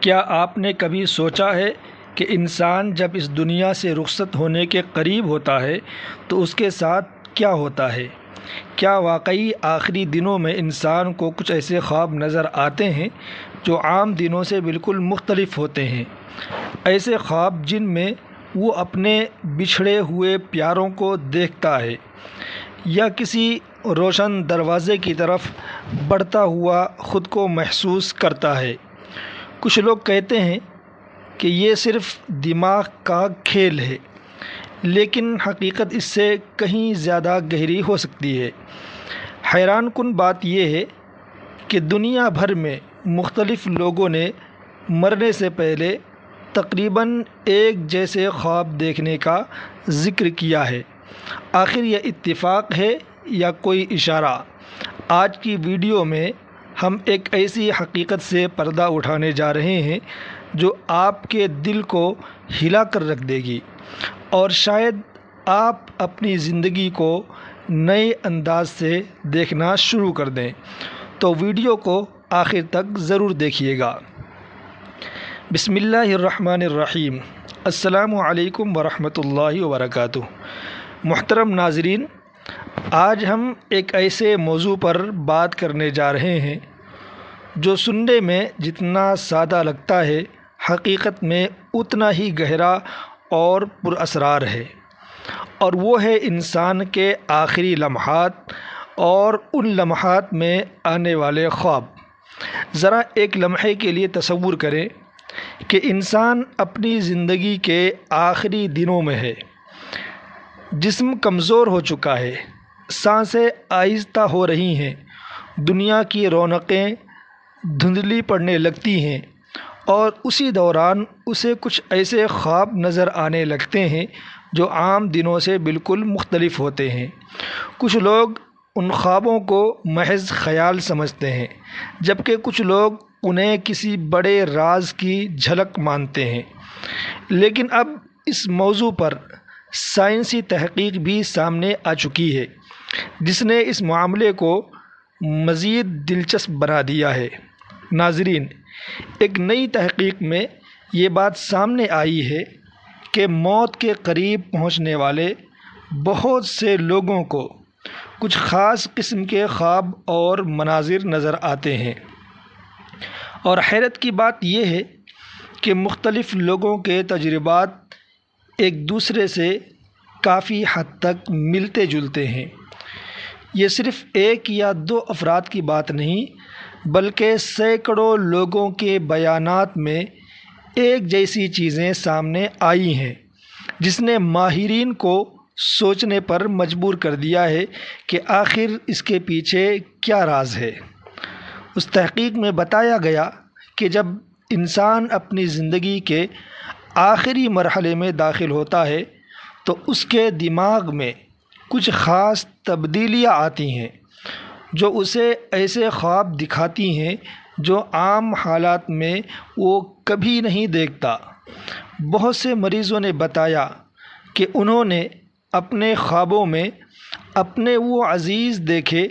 کیا آپ نے کبھی سوچا ہے کہ انسان جب اس دنیا سے رخصت ہونے کے قریب ہوتا ہے تو اس کے ساتھ کیا ہوتا ہے؟ کیا واقعی آخری دنوں میں انسان کو کچھ ایسے خواب نظر آتے ہیں جو عام دنوں سے بالکل مختلف ہوتے ہیں؟ ایسے خواب جن میں وہ اپنے بچھڑے ہوئے پیاروں کو دیکھتا ہے یا کسی روشن دروازے کی طرف بڑھتا ہوا خود کو محسوس کرتا ہے۔ کچھ لوگ کہتے ہیں کہ یہ صرف دماغ کا کھیل ہے، لیکن حقیقت اس سے کہیں زیادہ گہری ہو سکتی ہے۔ حیران کن بات یہ ہے کہ دنیا بھر میں مختلف لوگوں نے مرنے سے پہلے تقریباً ایک جیسے خواب دیکھنے کا ذکر کیا ہے۔ آخر یہ اتفاق ہے یا کوئی اشارہ؟ آج کی ویڈیو میں ہم ایک ایسی حقیقت سے پردہ اٹھانے جا رہے ہیں جو آپ کے دل کو ہلا کر رکھ دے گی اور شاید آپ اپنی زندگی کو نئے انداز سے دیکھنا شروع کر دیں۔ تو ویڈیو کو آخر تک ضرور دیکھیے گا۔ بسم اللہ الرحمن الرحیم۔ السلام علیکم ورحمۃ اللہ وبرکاتہ۔ محترم ناظرین، آج ہم ایک ایسے موضوع پر بات کرنے جا رہے ہیں جو سننے میں جتنا سادہ لگتا ہے، حقیقت میں اتنا ہی گہرا اور پر اسرار ہے، اور وہ ہے انسان کے آخری لمحات اور ان لمحات میں آنے والے خواب۔ ذرا ایک لمحے کے لیے تصور کریں کہ انسان اپنی زندگی کے آخری دنوں میں ہے۔ جسم کمزور ہو چکا ہے، سانسیں آہستہ ہو رہی ہیں، دنیا کی رونقیں دھندلی پڑنے لگتی ہیں، اور اسی دوران اسے کچھ ایسے خواب نظر آنے لگتے ہیں جو عام دنوں سے بالکل مختلف ہوتے ہیں۔ کچھ لوگ ان خوابوں کو محض خیال سمجھتے ہیں، جبکہ کچھ لوگ انہیں کسی بڑے راز کی جھلک مانتے ہیں۔ لیکن اب اس موضوع پر سائنسی تحقیق بھی سامنے آ چکی ہے، جس نے اس معاملے کو مزید دلچسپ بنا دیا ہے۔ ناظرین، ایک نئی تحقیق میں یہ بات سامنے آئی ہے کہ موت کے قریب پہنچنے والے بہت سے لوگوں کو کچھ خاص قسم کے خواب اور مناظر نظر آتے ہیں، اور حیرت کی بات یہ ہے کہ مختلف لوگوں کے تجربات ایک دوسرے سے کافی حد تک ملتے جلتے ہیں۔ یہ صرف ایک یا دو افراد کی بات نہیں، بلکہ سینکڑوں لوگوں کے بیانات میں ایک جیسی چیزیں سامنے آئی ہیں، جس نے ماہرین کو سوچنے پر مجبور کر دیا ہے کہ آخر اس کے پیچھے کیا راز ہے۔ اس تحقیق میں بتایا گیا کہ جب انسان اپنی زندگی کے آخری مرحلے میں داخل ہوتا ہے تو اس کے دماغ میں کچھ خاص تبدیلیاں آتی ہیں جو اسے ایسے خواب دکھاتی ہیں جو عام حالات میں وہ کبھی نہیں دیکھتا۔ بہت سے مریضوں نے بتایا کہ انہوں نے اپنے خوابوں میں اپنے وہ عزیز دیکھے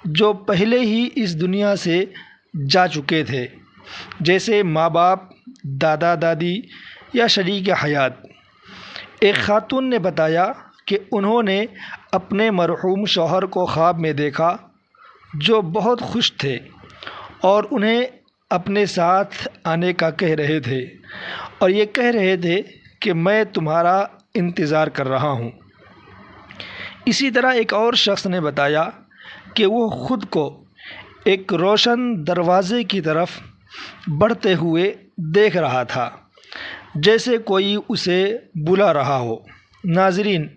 جو پہلے ہی اس دنیا سے جا چکے تھے، جیسے ماں باپ، دادا دادی یا شریک حیات۔ ایک خاتون نے بتایا کہ انہوں نے اپنے مرحوم شوہر کو خواب میں دیکھا جو بہت خوش تھے اور انہیں اپنے ساتھ آنے کا کہہ رہے تھے، اور یہ کہہ رہے تھے کہ میں تمہارا انتظار کر رہا ہوں۔ اسی طرح ایک اور شخص نے بتایا کہ وہ خود کو ایک روشن دروازے کی طرف بڑھتے ہوئے دیکھ رہا تھا، جیسے کوئی اسے بلا رہا ہو۔ ناظرین،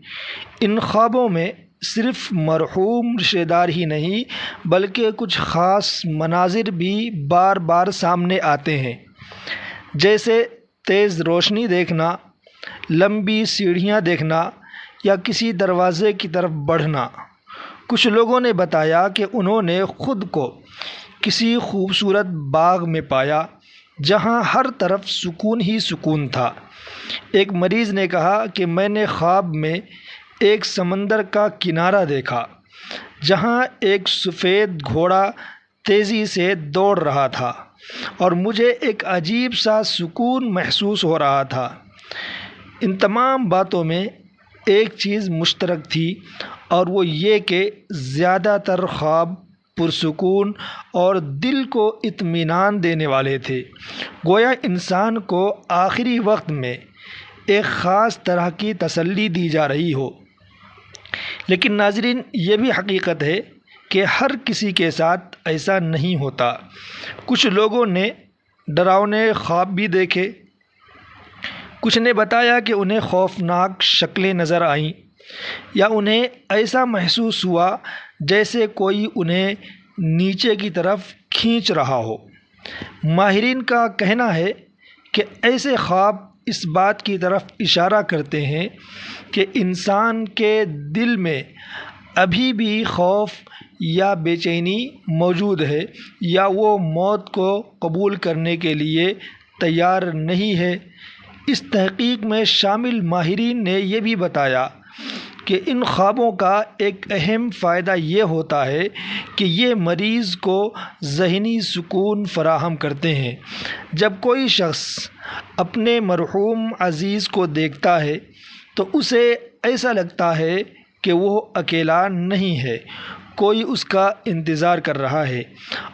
ان خوابوں میں صرف مرحوم رشتہ دار ہی نہیں بلکہ کچھ خاص مناظر بھی بار بار سامنے آتے ہیں، جیسے تیز روشنی دیکھنا، لمبی سیڑھیاں دیکھنا یا کسی دروازے کی طرف بڑھنا۔ کچھ لوگوں نے بتایا کہ انہوں نے خود کو کسی خوبصورت باغ میں پایا جہاں ہر طرف سکون ہی سکون تھا۔ ایک مریض نے کہا کہ میں نے خواب میں ایک سمندر کا کنارہ دیکھا جہاں ایک سفید گھوڑا تیزی سے دوڑ رہا تھا، اور مجھے ایک عجیب سا سکون محسوس ہو رہا تھا۔ ان تمام باتوں میں ایک چیز مشترک تھی، اور وہ یہ کہ زیادہ تر خواب پرسکون اور دل کو اطمینان دینے والے تھے، گویا انسان کو آخری وقت میں ایک خاص طرح کی تسلی دی جا رہی ہو۔ لیکن ناظرین، یہ بھی حقیقت ہے کہ ہر کسی کے ساتھ ایسا نہیں ہوتا۔ کچھ لوگوں نے ڈراؤنے خواب بھی دیکھے، کچھ نے بتایا کہ انہیں خوفناک شکلیں نظر آئیں، یا انہیں ایسا محسوس ہوا جیسے کوئی انہیں نیچے کی طرف کھینچ رہا ہو۔ ماہرین کا کہنا ہے کہ ایسے خواب اس بات کی طرف اشارہ کرتے ہیں کہ انسان کے دل میں ابھی بھی خوف یا بے چینی موجود ہے، یا وہ موت کو قبول کرنے کے لیے تیار نہیں ہے۔ اس تحقیق میں شامل ماہرین نے یہ بھی بتایا کہ ان خوابوں کا ایک اہم فائدہ یہ ہوتا ہے کہ یہ مریض کو ذہنی سکون فراہم کرتے ہیں۔ جب کوئی شخص اپنے مرحوم عزیز کو دیکھتا ہے تو اسے ایسا لگتا ہے کہ وہ اکیلا نہیں ہے، کوئی اس کا انتظار کر رہا ہے،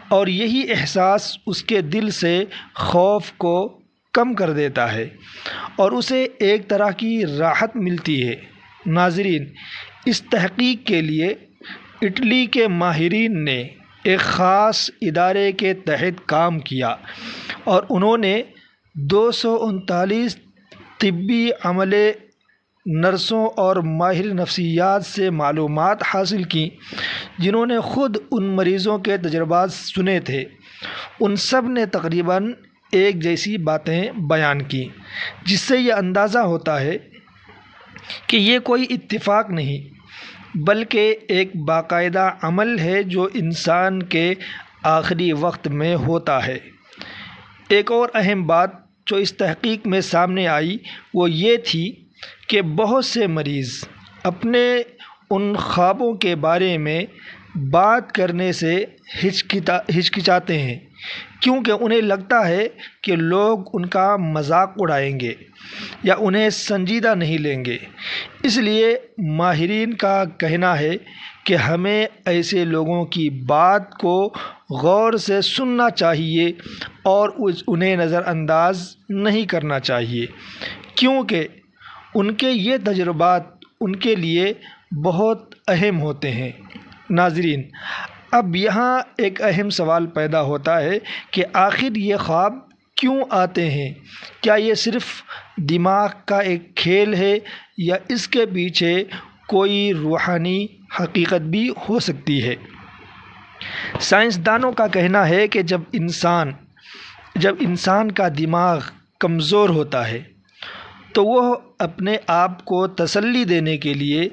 اور یہی احساس اس کے دل سے خوف کو کم کر دیتا ہے اور اسے ایک طرح کی راحت ملتی ہے۔ ناظرین، اس تحقیق کے لیے اٹلی کے ماہرین نے ایک خاص ادارے کے تحت کام کیا، اور انہوں نے 239 طبی عملے، نرسوں اور ماہر نفسیات سے معلومات حاصل کیں جنہوں نے خود ان مریضوں کے تجربات سنے تھے۔ ان سب نے تقریباً ایک جیسی باتیں بیان کیں، جس سے یہ اندازہ ہوتا ہے کہ یہ کوئی اتفاق نہیں بلکہ ایک باقاعدہ عمل ہے جو انسان کے آخری وقت میں ہوتا ہے۔ ایک اور اہم بات جو اس تحقیق میں سامنے آئی وہ یہ تھی کہ بہت سے مریض اپنے ان خوابوں کے بارے میں بات کرنے سے ہچکچاتے ہیں، کیونکہ انہیں لگتا ہے کہ لوگ ان کا مذاق اڑائیں گے یا انہیں سنجیدہ نہیں لیں گے۔ اس لیے ماہرین کا کہنا ہے کہ ہمیں ایسے لوگوں کی بات کو غور سے سننا چاہیے اور انہیں نظر انداز نہیں کرنا چاہیے، کیونکہ ان کے یہ تجربات ان کے لیے بہت اہم ہوتے ہیں۔ ناظرین، اب یہاں ایک اہم سوال پیدا ہوتا ہے کہ آخر یہ خواب کیوں آتے ہیں؟ کیا یہ صرف دماغ کا ایک کھیل ہے یا اس کے پیچھے کوئی روحانی حقیقت بھی ہو سکتی ہے؟ سائنسدانوں کا کہنا ہے کہ جب انسان کا دماغ کمزور ہوتا ہے تو وہ اپنے آپ کو تسلی دینے کے لیے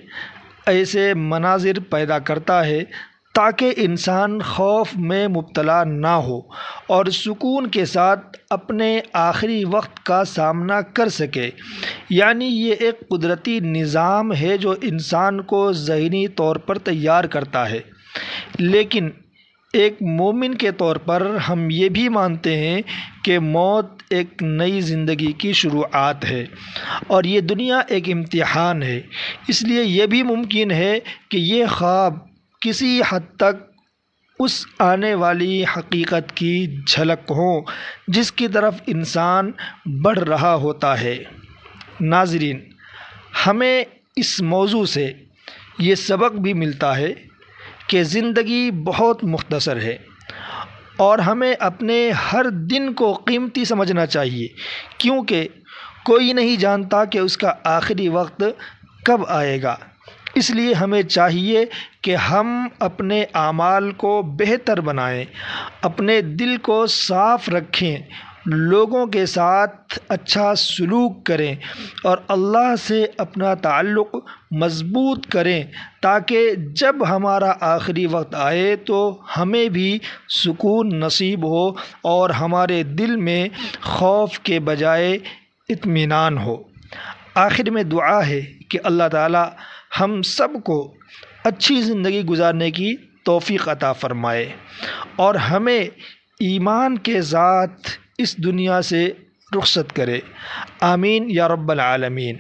ایسے مناظر پیدا کرتا ہے تاکہ انسان خوف میں مبتلا نہ ہو اور سکون کے ساتھ اپنے آخری وقت کا سامنا کر سکے۔ یعنی یہ ایک قدرتی نظام ہے جو انسان کو ذہنی طور پر تیار کرتا ہے۔ لیکن ایک مومن کے طور پر ہم یہ بھی مانتے ہیں کہ موت ایک نئی زندگی کی شروعات ہے اور یہ دنیا ایک امتحان ہے۔ اس لیے یہ بھی ممکن ہے کہ یہ خواب کسی حد تک اس آنے والی حقیقت کی جھلک ہوں جس کی طرف انسان بڑھ رہا ہوتا ہے۔ ناظرین، ہمیں اس موضوع سے یہ سبق بھی ملتا ہے کہ زندگی بہت مختصر ہے اور ہمیں اپنے ہر دن کو قیمتی سمجھنا چاہیے، کیونکہ کوئی نہیں جانتا کہ اس کا آخری وقت کب آئے گا۔ اس لیے ہمیں چاہیے کہ ہم اپنے اعمال کو بہتر بنائیں، اپنے دل کو صاف رکھیں، لوگوں کے ساتھ اچھا سلوک کریں اور اللہ سے اپنا تعلق مضبوط کریں تاکہ جب ہمارا آخری وقت آئے تو ہمیں بھی سکون نصیب ہو اور ہمارے دل میں خوف کے بجائے اطمینان ہو۔ آخر میں دعا ہے کہ اللہ تعالی ہم سب کو اچھی زندگی گزارنے کی توفیق عطا فرمائے اور ہمیں ایمان کے ساتھ اس دنیا سے رخصت کرے۔ آمین یا رب العالمین۔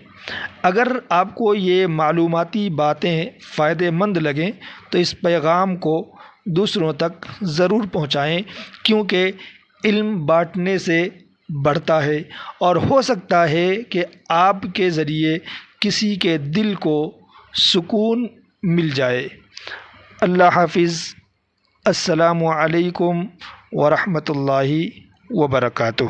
اگر آپ کو یہ معلوماتی باتیں فائدہ مند لگیں تو اس پیغام کو دوسروں تک ضرور پہنچائیں، کیونکہ علم بانٹنے سے بڑھتا ہے، اور ہو سکتا ہے کہ آپ کے ذریعے کسی کے دل کو سکون مل جائے۔ اللہ حافظ۔ السلام علیکم ورحمۃ اللہ وبرکاتہ۔